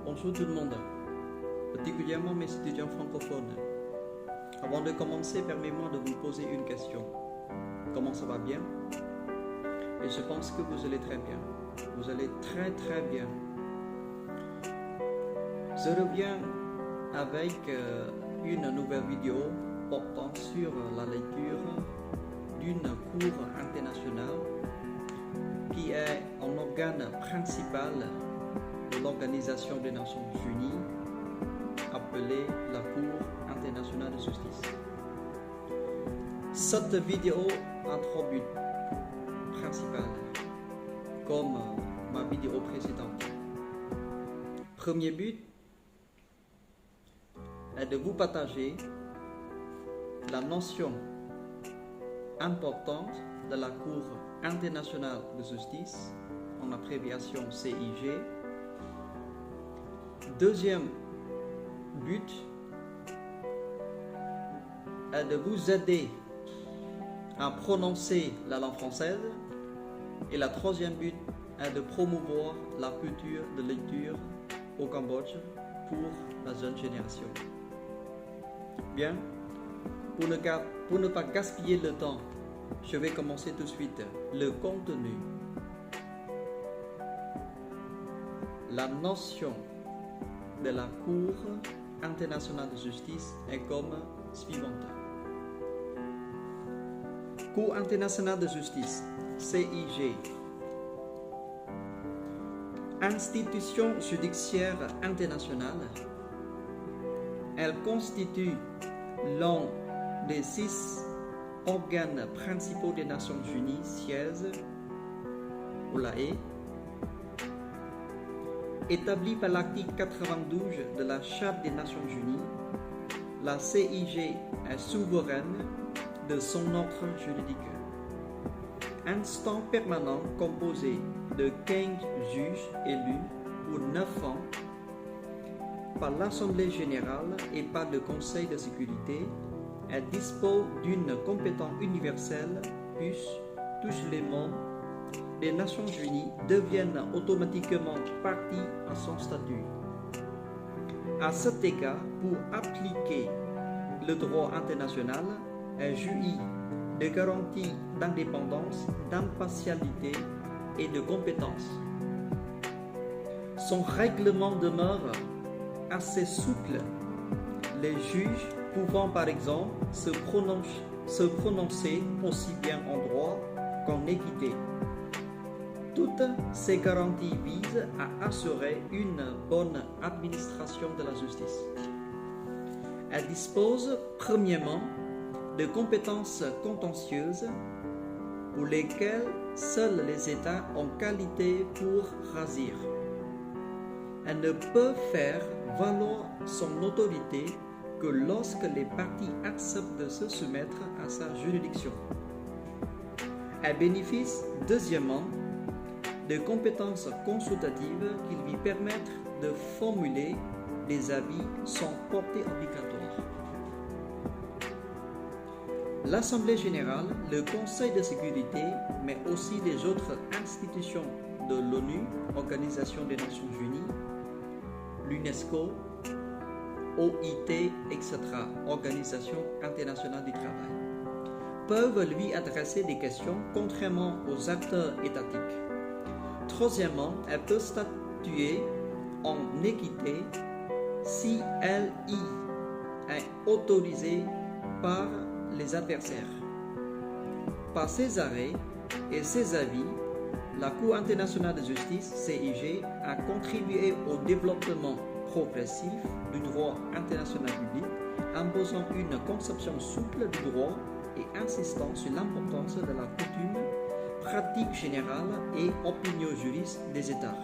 Bonjour tout le monde, particulièrement mes étudiants francophones. Avant de commencer, permettez-moi de vous poser une question. Comment ça va bien? Et je pense que vous allez très bien. Vous allez très bien. Je reviens avec une nouvelle vidéo portant sur la lecture d'une cour internationale qui est un organe principal de l'Organisation des Nations Unies appelée la Cour internationale de justice. Cette vidéo a trois buts principaux, comme ma vidéo précédente. Premier but est de vous partager la notion importante de la Cour internationale de justice, en abréviation CIJ. Deuxième but est de vous aider à prononcer la langue française. Et la troisième but est de promouvoir la culture de lecture au Cambodge pour la jeune génération. Bien, pour ne pas gaspiller le temps, je vais commencer tout de suite. Le contenu. La notion de la Cour internationale de justice est comme suivante. Cour internationale de justice, CIJ. Institution judiciaire internationale. Elle constitue l'un des 6 organes principaux des Nations Unies sièges au La Haye. Établie par l'article 92 de la Charte des Nations Unies, la CIJ est souveraine de son ordre juridique. Instance permanent composé de 15 juges élus pour 9 ans par l'Assemblée générale et par le Conseil de sécurité, elle dispose d'une compétence universelle puisque tous les membres des Nations Unies deviennent automatiquement partie à son statut. À cet égard, pour appliquer le droit international, elle jouit de garanties d'indépendance, d'impartialité et de compétence. Son règlement demeure assez souple, les juges pouvant par exemple se prononcer aussi bien en droit qu'en équité. Toutes ces garanties visent à assurer une bonne administration de la justice. Elle dispose premièrement de compétences contentieuses pour lesquelles seuls les États ont qualité pour régir. Elle ne peut faire valoir son autorité que lorsque les parties acceptent de se soumettre à sa juridiction. Elle bénéficie deuxièmement de compétences consultatives qui lui permettent de formuler des avis sans portée obligatoire. L'Assemblée générale, le Conseil de sécurité, mais aussi les autres institutions de l'ONU, Organisation des Nations Unies, l'UNESCO, OIT, etc., Organisation internationale du travail, peuvent lui adresser des questions contrairement aux acteurs étatiques. Troisièmement, elle peut statuer en équité si elle y est autorisée par les adversaires. Par ses arrêts et ses avis, la Cour internationale de justice, CIJ, a contribué au développement progressif du droit international public, imposant une conception souple du droit et insistant sur l'importance de la coutume, pratique générale et opinion juriste des États.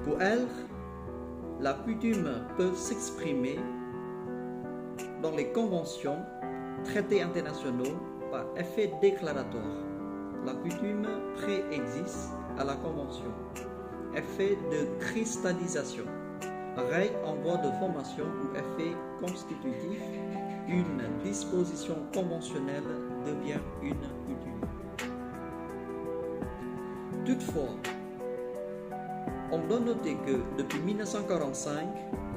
Pour elle, la coutume peut s'exprimer dans les conventions, traités internationaux par effet déclaratoire. La coutume préexiste à la convention. Effet de cristallisation. Règle en voie de formation ou effet constitutif. Une disposition conventionnelle devient une coutume. Toutefois, On doit noter que depuis 1945,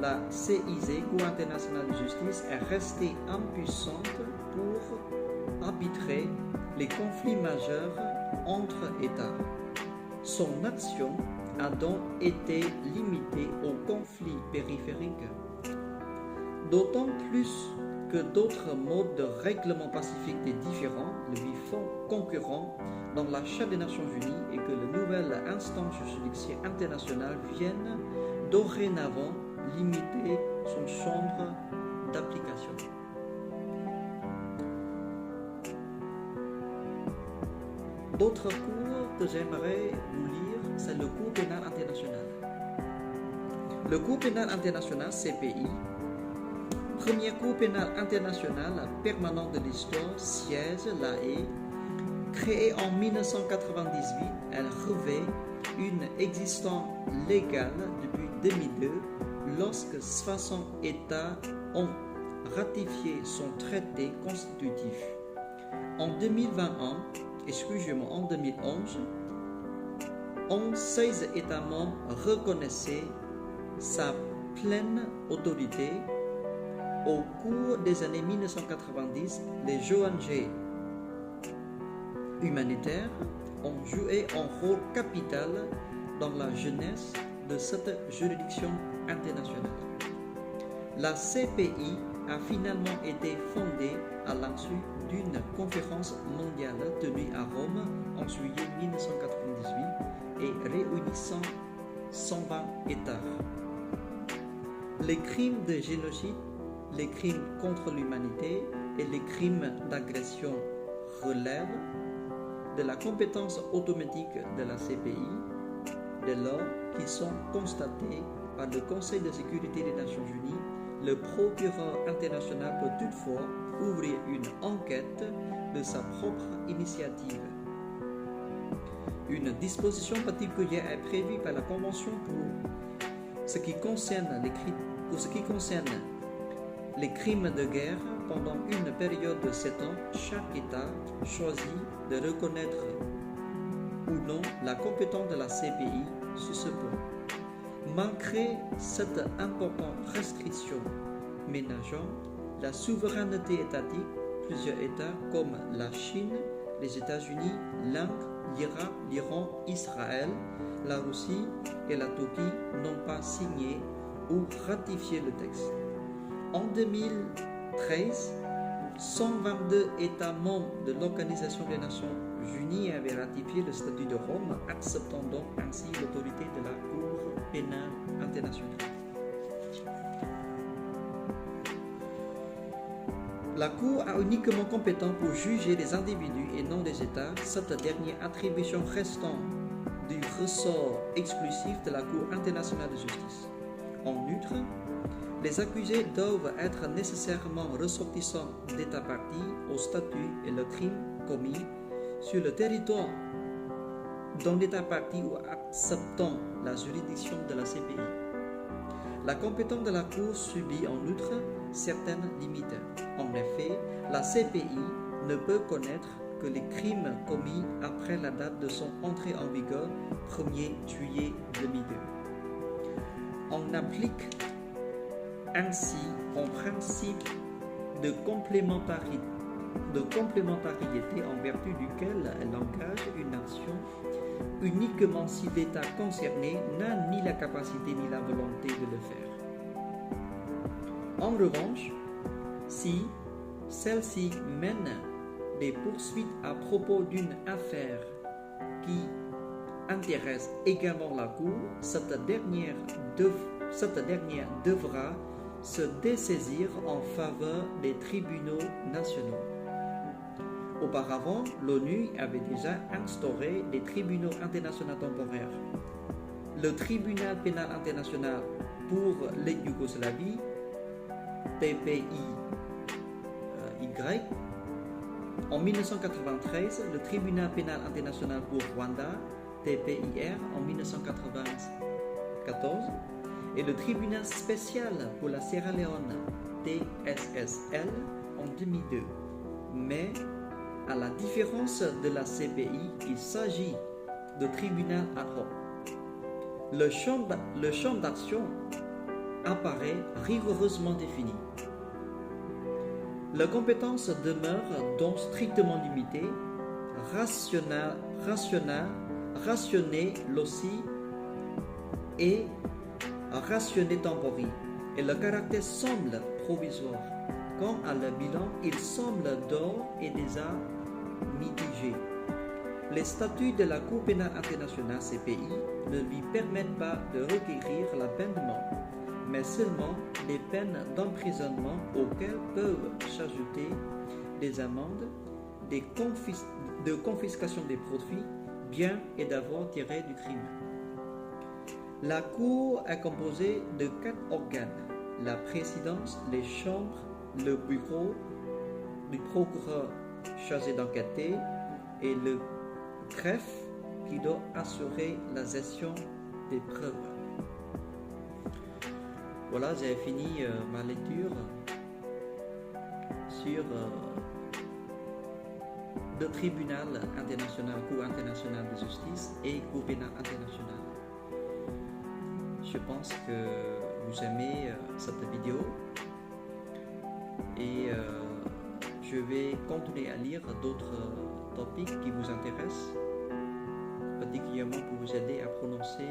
la CIJ, Cour internationale de justice, est restée impuissante pour arbitrer les conflits majeurs entre États. Son action a donc été limitée aux conflits périphériques, d'autant plus que d'autres modes de règlement pacifique des différends lui font concurrent dans la Charte des Nations Unies et que les nouvelles instances judiciaires internationales viennent dorénavant limiter son champ d'application. D'autres cours que j'aimerais vous lire, c'est le Cour pénal international. Le Cour pénal international, CPI, première Cour pénale internationale permanente de l'histoire, siège La Haye. Créée en 1998, elle revêt une existence légale depuis 2002 lorsque 60 États ont ratifié son traité constitutif. En 2021, en 2011, 16 États membres reconnaissaient sa pleine autorité. Au cours des années 1990, les ONG humanitaires ont joué un rôle capital dans la jeunesse de cette juridiction internationale. La CPI a finalement été fondée à l'insu d'une conférence mondiale tenue à Rome en juillet 1998 et réunissant 120 États. Les crimes de génocide, les crimes contre l'humanité et les crimes d'agression relèvent de la compétence automatique de la CPI dès lors qu'ils sont constatés par le Conseil de sécurité des Nations Unies. Le procureur international peut toutefois ouvrir une enquête de sa propre initiative. Une disposition particulière est prévue par la Convention pour ce qui concerne les crimes de guerre. Pendant une période de 7 ans, chaque État choisit de reconnaître ou non la compétence de la CPI sur ce point. Malgré cette importante restriction ménageant la souveraineté étatique, plusieurs États comme la Chine, les États-Unis, l'Inde, l'Irak, l'Iran, Israël, la Russie et la Turquie n'ont pas signé ou ratifié le texte. En 2013, 122 États membres de l'Organisation des Nations Unies avaient ratifié le statut de Rome, acceptant donc ainsi l'autorité de la Cour pénale internationale. La Cour a uniquement compétence pour juger des individus et non des États, cette dernière attribution restant du ressort exclusif de la Cour internationale de justice. En outre, les accusés doivent être nécessairement ressortissants d'États partis au statut et le crime commis sur le territoire d'un État parti ou acceptant la juridiction de la CPI. La compétence de la Cour subit en outre certaines limites. En effet, la CPI ne peut connaître que les crimes commis après la date de son entrée en vigueur, 1er juillet 2002. On applique ainsi un principe de complémentarité en vertu duquel elle engage une action uniquement si l'État concerné n'a ni la capacité ni la volonté de le faire. En revanche, si celle-ci mène des poursuites à propos d'une affaire qui intéresse également la Cour, cette dernière devra se dessaisir en faveur des tribunaux nationaux. Auparavant, l'ONU avait déjà instauré des tribunaux internationaux temporaires. Le tribunal pénal international pour l'ex-Yougoslavie, TPIY, en 1993, le tribunal pénal international pour Rwanda, TPIR, en 1994, et le tribunal spécial pour la Sierra Leone, TSSL, en 2002. Mais, à la différence de la CPI, il s'agit de tribunal ad hoc. le champ d'action apparaît rigoureusement défini. La compétence demeure donc strictement limitée, rationner l'aussi et rationner tempori, et le caractère semble provisoire. Quant à le bilan, il semble d'ores et déjà mitigé. Les statuts de la Cour pénale internationale CPI ne lui permettent pas de requérir la peine de mort, mais seulement des peines d'emprisonnement auxquelles peuvent s'ajouter des amendes, de confiscation des profits, biens et d'avoirs tirés du crime. La Cour est composée de 4 organes: la présidence, les chambres, le bureau du procureur chargé d'enquêter et le greffe qui doit assurer la gestion des preuves. Voilà, j'ai fini ma lecture sur le tribunal international, Cour internationale de justice et Cour pénale internationale. Je pense que vous aimez cette vidéo et je vais continuer à lire d'autres topics qui vous intéressent, particulièrement pour vous aider à prononcer